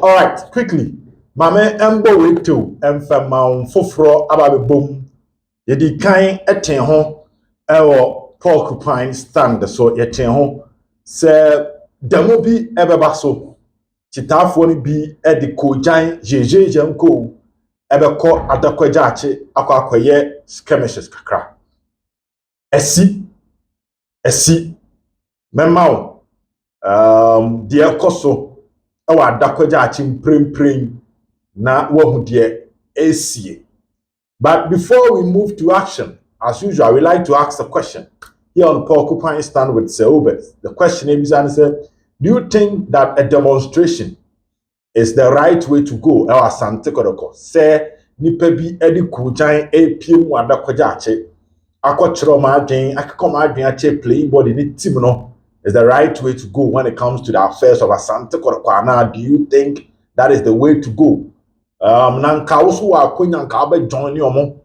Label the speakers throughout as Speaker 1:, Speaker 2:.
Speaker 1: All right, quickly. Mame embo wetu emfema foforo ababebom. Yedi kan eten ho ewo porcupine stand so yeten ho se demo bi ebeba so. Chitafo ni bi edi kojan jejeje nko ebekọ adakwajache akwakoye skirmishes kakra. Esi memao die koso awa adakwajache mprempren na wahu die esie. But before we move to action, as usual, we like to ask a question here on Porcupine Stand with Sir Obed. The question is, do you think that a demonstration is the right way to go? Our Sante Kodoko say nipa bi edi kujan APM wada kwajache akwachiro madwen akekoma adwen ache playing body ni team no is the right way to go when it comes to the affairs of Asante Kodoko. Now, do you think that is the way to go? Nanka also wa konya nka ba join ni omo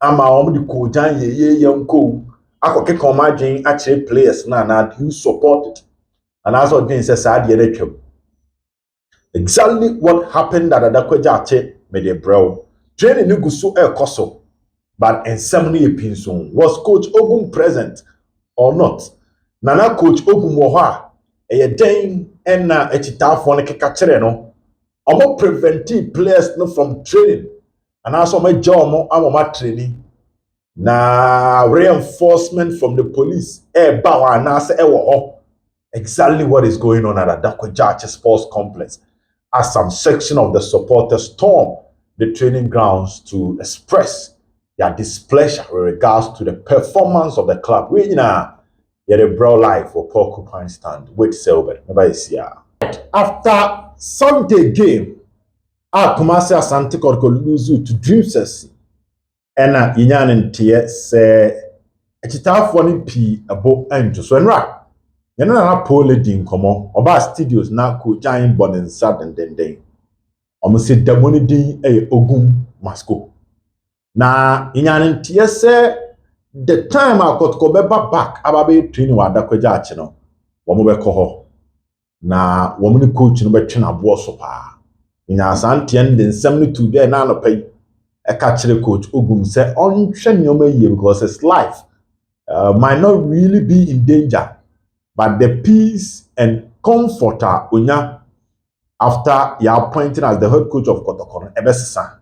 Speaker 1: ama omo di kujan ye yanko akokeka omo adwen ache players na do you support it? And as again says sad ye exactly what happened at Adakwajache made a bro. Training no guso koso, but in ceremony pinson was Coach Ogum present or not? Nana Coach Ogum woha a dame and na echita for kekachere no. Omo preventive players no from training, and also my job mo amoma training. Na reinforcement from the police bawa na se ewo. Exactly what is going on at Adakwajache Sports Complex, as some section of the supporters storm the training grounds to express their displeasure with regards to the performance of the club. We yet a bro live for Porcupine Stand with Silver. After Sunday game, Kumasi Asante Kotoko lose to Dreamers, and Inyan and Tia say a chita funny P abo and so enra. Yana pole din komo oba studios na ko giant bonin sad and den. Omo se demoni din Ogum Masco. Na Inyan Tia say the time I got ko beba back ababe training wa Adakwajache no. Womo be ko ho. Na woman coach no betwe na bo so pa nya asante en den nsem no to dey na no pay e ka kire coach Ogum say onhwe nyoma yie because his life might not really be in danger, but the peace and comfort onya after you are appointed as the head coach of Kotoko ebesesa,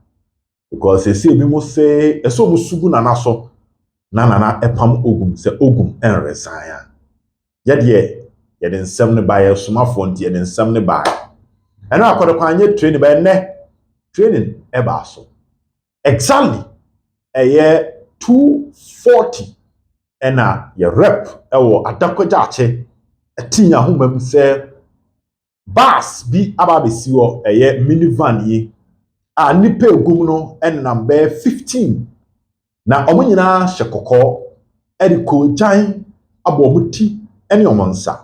Speaker 1: because they say bi mo say eso mo sugu na naso na epam Ogum say Ogum en resign ye yɛde nsɛm ne ba yɛ somafo nti yɛde nsɛm ne ba ɛna akɔdɔkɔ anye training ba ne training eba so exactly ɛyɛ 2:40 ɛna yɛ rep ɛwɔ Adakwajache ɛtinya homam sɛ bus bi aba besi wɔ ɛyɛ minivan yi a nipa egum no ɛnam bɛ 15 na ɔmo nyinaa hyɛ kɔkɔɔ ɛde koogyan abɔ ɔmo ti ɛne ɔmo nsa.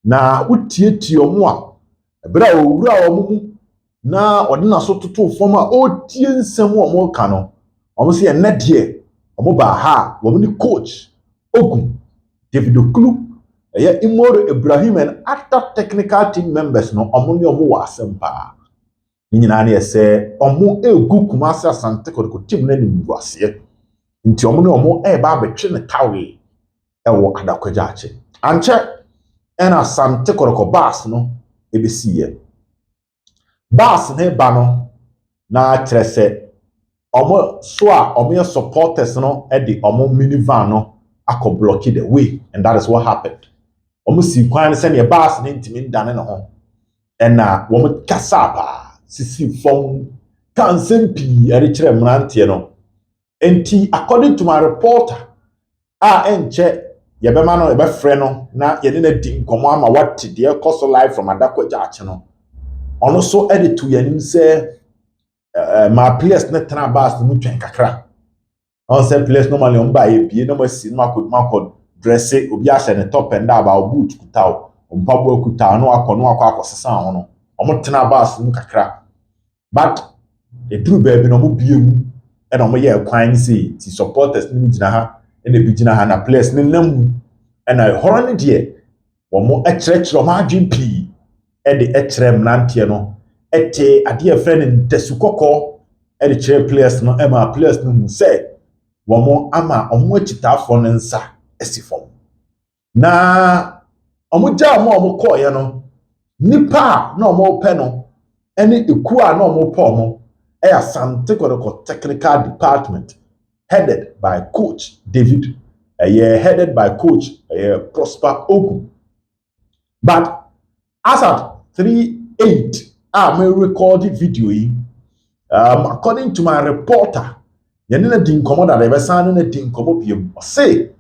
Speaker 1: Na utietie omo a ebra owura omo mu na ode na so toto fom a otie nsem omo ka no omo se enne de omo ba ha omo ni coach Ogum David Okulu Imoro Ibrahim and other technical team members no omo ni omo wa asempa ni nyina na yese omo egu Kumasi Asante Kotoko team na ni muase nti omo ni omo ba betwe ne tawe ewo Adakwajache anche ena Asante Kotoko bus no ebesiye bus ne ba no na trese omo so a omo supporters no e de omo minivan no akọ block the way, and that is what happened. Omo si kwan se ne bus ne ntimi ndane ne ho ena omo kasaba sisi fom kansempi ere kire mrante no enti according to my reporter enche yebema no ebe frɛ no na yene na di nkomo ama wate de ekoso live from Adakwajache no ono so edit to yanim say my players na tena bus no twen kakra on say players normally on ba ebie na masi no akod dress obi a hye ne top and about boot kutaw ompabo kutaw no akọ sesa ho no omo tena bus no kakra, but e duru baby no mo biemu e na mo ye kwan say ti supporters ni gina ha ene bi gina ha na players ne nam ena horo ne de wo mo ekyerɛkyerɛ ma adwen pii e de ekyerɛ mnantie no ete ade a friend ntesukoko e de kyerɛ players no ema players no hu sɛ wɔn ama ɔmo akyitaafo no nsa esi fam na ɔmo gya ɔmo kɔɔyɛ no nipa na ɔmo pɛ no ɛne eku a na ɔmo pɔ ɔmo ɛyɛ Asante Kotoko technical department headed by coach David headed by coach Prosper Ogu. But as at 3/8 I may record the video according to my reporter yɛne na di nkɔmɔ da ɛbɛsan na di nkɔmɔ biem ɔse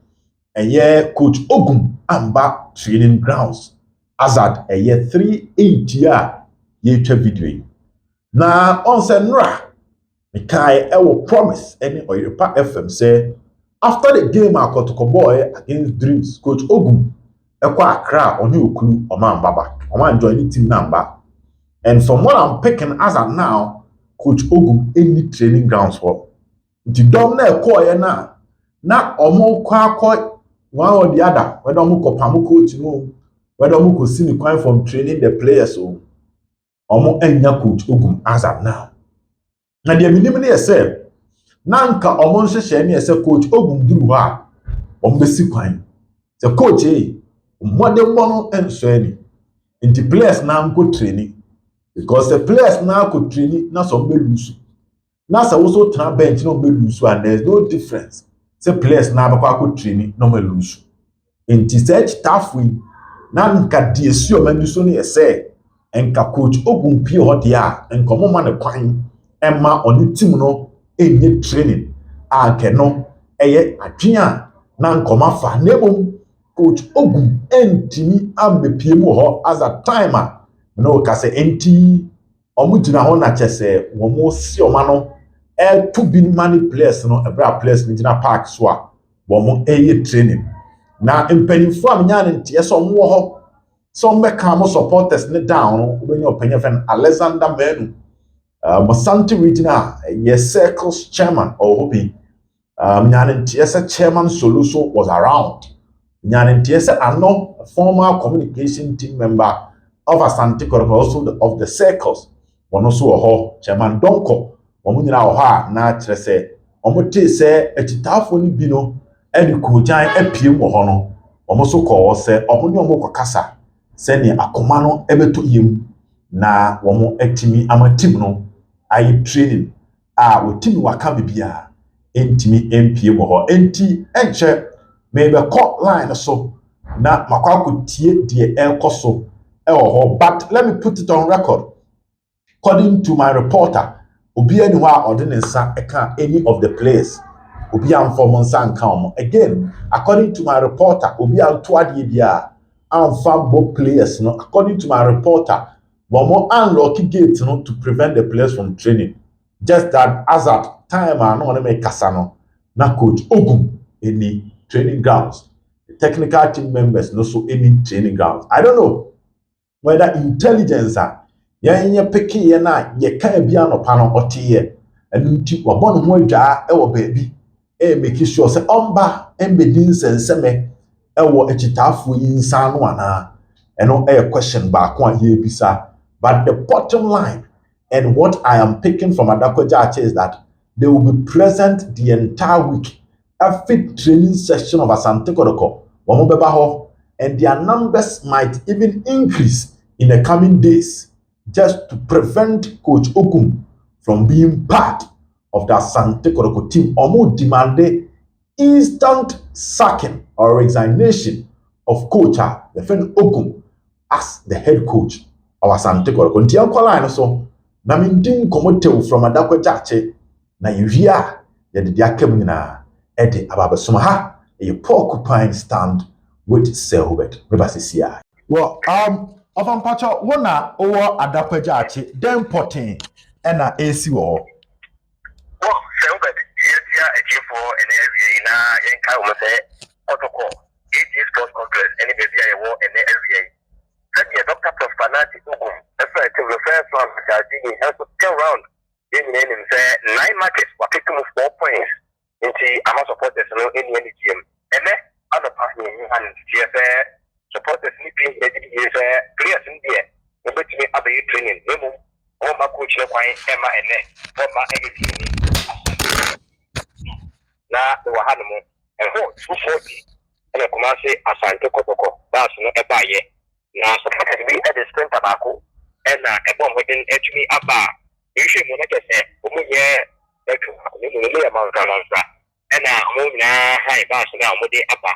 Speaker 1: coach Ogu amba training grounds as at 3/8 a yɛtwa video na on sɛ nra mekai ɛwɔ promise ɛne Oyerepa FM say after the game Kotoko boy against Dreams coach Ogu ɛkɔ Accra ɔne okunu ɔman baba ɔman join the team number and from what I'm picking as at now coach Ogu any training grounds for the dom na ɛkɔɔyɛ na ɔmo kɔ one or the other whether ɔmo kɔ pamu coach no whether ɔmo kɔ see the kwan from training the players o ɔmo enya coach Ogu as at now na deɛ minim ne yɛ sɛ na nka ɔmo nhyehyɛ ne yɛ sɛ coach Ogu duru hɔ a ɔmo besi kwan sɛ coach mmɔden bɔ no nsɔ ani nti players na nko training because the players na nko training na so ɔmo lose na sɛ woso tena bench na ɔmo lose and there is no difference sɛ players na abɛkɔ akɔ training na ɔmo lose nti sɛ kyitafo yi na nka deɛ si ɔmo ani so ne yɛ sɛ nka coach Ogu pie hɔ deɛ a nka ɔmo ma ne kwan ɛma ɔne team no enye training a nke no ɛyɛ adwea na nkɔma fa na ebom coach Ogu entimi ambepie mu hɔ as a timer no ka sɛ enti ɔmo gyina hɔ na kyɛ sɛ wɔn si ɔma no to be many players no ɛbra players no gyina park so a wɔn ɛyɛ training na mpanyinfo a menya ne nteɛ sɛ ɔmo wɔ hɔ sɛ ɔmo bɛka mo supporters ne down no wobɛnya ɔpanyin fɛn Alexander Menu Asante Regional yes circles chairman or hoping Nyanentiesa chairman Soluso was around. Nyanentiesa ano former communication team member of Asante Kotoko also of the circles one also ho chairman Donko omunyina ho na kyerɛ sɛ omote sɛ etitafo ni bi no ɛde kojan apie mo ho no omo so kɔ sɛ omo ne omo kɔkasa sɛ ne akoma no ɛbeto yem na omo etimi ama team no ayi training wotimi waka bibia entimi empie mo ho enti enche maybe call line so na makwa tie die enkoso ho but let me put it on record according to my reporter obi ani ho a ode ne nsa eka any of the players obi amfom nsa nka omo again according to my reporter obi anto ade bia amfa bo players no according to my reporter Bomo unlock gate no to prevent the players from training. Just that as at time I no make kasano na coach Ogu any training grounds. The technical team members no so any training grounds. I don't know whether intelligence ye picky ye na ye kan bia no pa no otiye enu nti wabon ho adwa e wo baabi make sure say omba embedin senseme e wo ekitafo yi nsa no ana eno question back one here bisa. But the bottom line and what I am picking from Adakwaja is that they will be present the entire week. Every training session of Asante Kotoko, and their numbers might even increase in the coming days just to prevent Coach Ogu from being part of the Asante Kotoko team. Omo demanded instant sacking or resignation of Coach Ogu as the head coach. Our Asante Kotoko nti ankwala no so na mindin komotew from Adakwaja ache na yewia ye de akam nyina e de ababesoma ha e porcupine stand with Sir Hubert Rebasisia. Well ofampacho wona owo Adakwaja ache dem poten e na AC wo
Speaker 2: well Sir Hubert yesia ejefo ene awie na yenka wo se Kotoko AG Sports Complex ene bebia ye wo ene awie Dr. Prosperity Ogu, the first one, has to turn around. In name, 9 matches, but picking 4 points into our supporters in any game. And then, other party and GFA supporters, players in there, but to me, other training. o ma coach no kwan e ma ene o ma e bi na wo ha no mo e ho 240 ene kuma se Asante Kotoko that's no e ba ye na so ka bi e de sprinter ba ko e na e bo mo den etumi aba yehwe mo na kese o mo ye e ko ni mo le ma nka lansa e na mo na hai ba so na mo de aba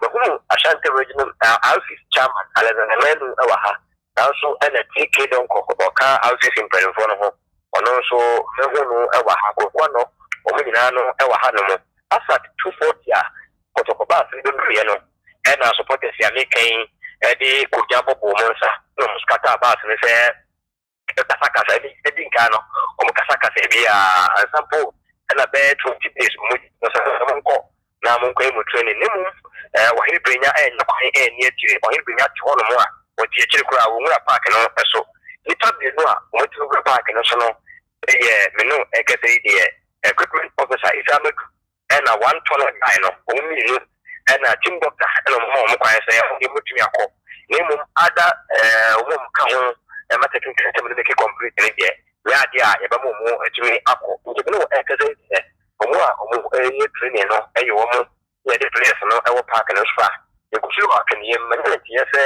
Speaker 2: ko Asante Regional Office Chairman Alexander Melu e wa ha also and a TK don't cook ka houses in Perifon ho ono so mehu no e wa ha ko no o me nyina no e wa ha no mo asat 240 a kotoko ba se do ye no e na supporters ya mekan e di kujia bobo mo nsa no muskata ba se se e kasaka se di nka no o mo kasaka se bi a sample e na be 20 days mo so mo nko na mo nko e mo training ne mo wa hiri brenya e nyakwan e ni atire wa hiri brenya ti ho no mo a wati ekiri kura wo ngura park no eso nipa bi no a wati ngura park no so no me no ekese ide equipment officer isameku na one toilet guy no o mi no na team doctor na mo kwan se e mutumi akọ na mo ada wo mo ka ho mata kin kan temu de complete ne de ya dia e ba mo etumi akọ nti no ekese ide o mo ye training no e yo mo ye de place no e wo park no so e ku fiwa kan ye man ye se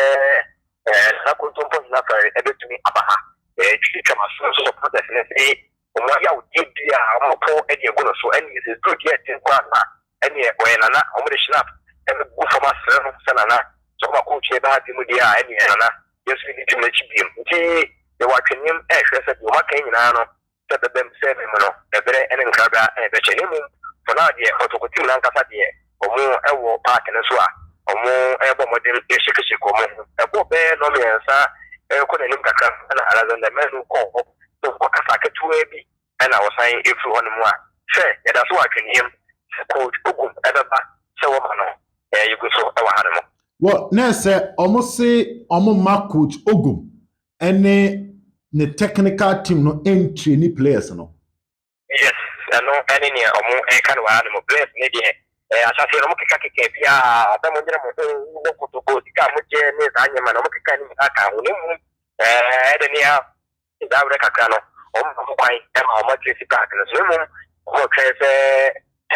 Speaker 2: na kuntumpo na fare ebetumi abaha twi kama so protest na say o mo ya odi bia o mo po e de gono so any is good yet in kwa na any e na o mo de snap e go for ma se na so ma ko che ba di mu dia any na yes we need to make biem nti e wa twenim e hwe se o ma kan nyina no se bebem se me no e bere ene nkraga e be che ni mu for na de otokotim na nkasa de o mo e wo park na so a omo ebo model eshikisi ko mo ebo be no me nsa ko na nim kakra na Alexander Melu ko to ko kasa ketu ebi na wosan efu hono mu a se ya da so atwenim ko ogum ebeba se wo ma no yugo so e wa hanu mo
Speaker 1: wo na se omo se omo ma coach ogum ene ne technical team no entry ni players no
Speaker 2: yes no ene ne omo e kan wa hanu mo players ne de asase no mukeka keke bia adamu nyina mo kotoko dika mo je ne za nyama no mukeka ni aka ho ne mu de ne ya da bre kakra no o mo kwai e ma o ma tresi park no so mu o kre se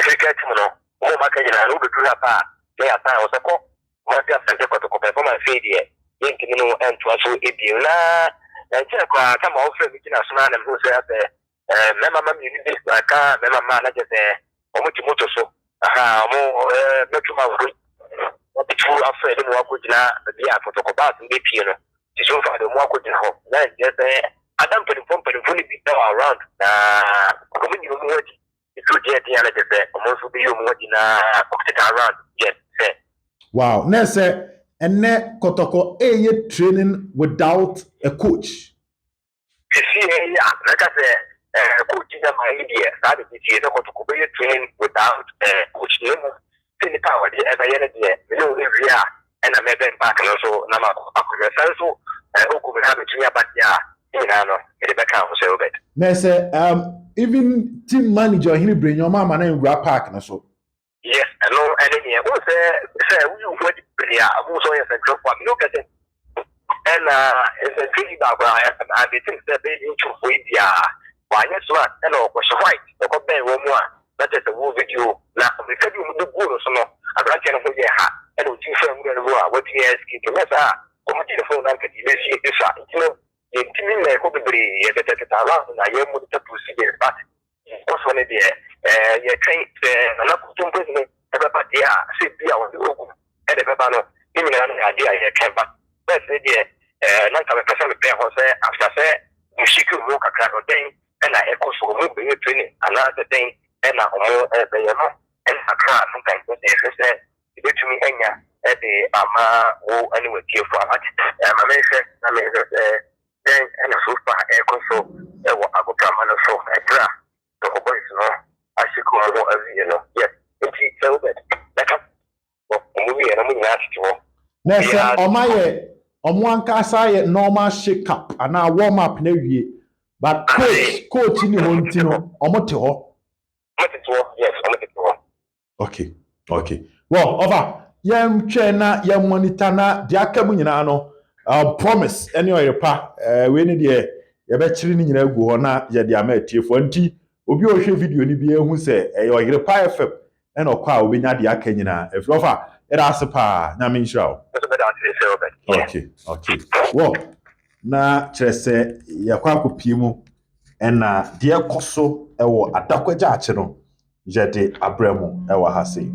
Speaker 2: cricket mu no o ma ka nyina no do tula pa ne ya ta o se ko mo ti Asante Kotoko performance die yenkini no entu aso ebi na nche kwa kama o fre mi kina so na mo se ase mema ma mi ni ka mema ma na je se o mo ti moto so aha mo metuma wo obitu afre de mo akogina bi a photocopy be pie no ti so fa de mo akogina ho na je se adam pedi bi around na ko mi mo wadi itu je ti ala je se mo so bi yo mo wadi na around yes se
Speaker 1: wow na se enne Kotoko eye training without a coach
Speaker 2: yeah like I say coach is my idea that is the Kotoko be training without coach no any power the ever yet there no area and I'm even back also na ma akure so oku be have to about ya no e be kan so bit
Speaker 1: na say even team manager hini brenyo ma na nwura park na so
Speaker 2: yes no any we say we what player who so yes drop for me no get and it's a pretty bad I think that they need to for India why yes one and o was white o be wo mu a that is the whole video na we said you do go so no abra chen ho ye ha and o ti fa mu no a what yes ki to mesa o mo ti phone na ka ti be si isa you know ye ti mi me ko be ye be ta la na ye mu ta procedure but also ne de ye train na ko tum president e ba dia se bia wo go e de ba no ni mi na na dia ye kan ba but se de na ka be person be ho se after se musiki wo kakra no den na e ko so mo be training ana the den na omo be ye no and akra sometimes they say betumi anya e de ama wo anyway tie for ama ma me se na me then and so far e ko so e wo agoka ma no so ekra to boys no ashiko mo avi no yes it's so bad like mo we na mo nya atito
Speaker 1: na se omaye omo ankasa ye normal shake up ana warm up na wie but coach ni ho ntino omo te ho
Speaker 2: yes omo te ho
Speaker 1: okay well over yem twe na yem monitor na de aka mu nyina no promise any oyepa we ni de yɛbɛkyere ne nyina gu hɔ na yɛde ama atiefo nti obi ohwe video ni bi ehu sɛ ɛyɛ ɔyere pa fm ɛna ɔkɔ a obenya de aka nyina efiri ɔfa ɛda ase pa nyame nhyira wo okay wo na kyerɛ sɛ yɛkɔ akɔpie mu ɛna deɛ kɔ so ɛwɔ adakwagya akye no yɛde abrɛ mu ɛwɔ ha sei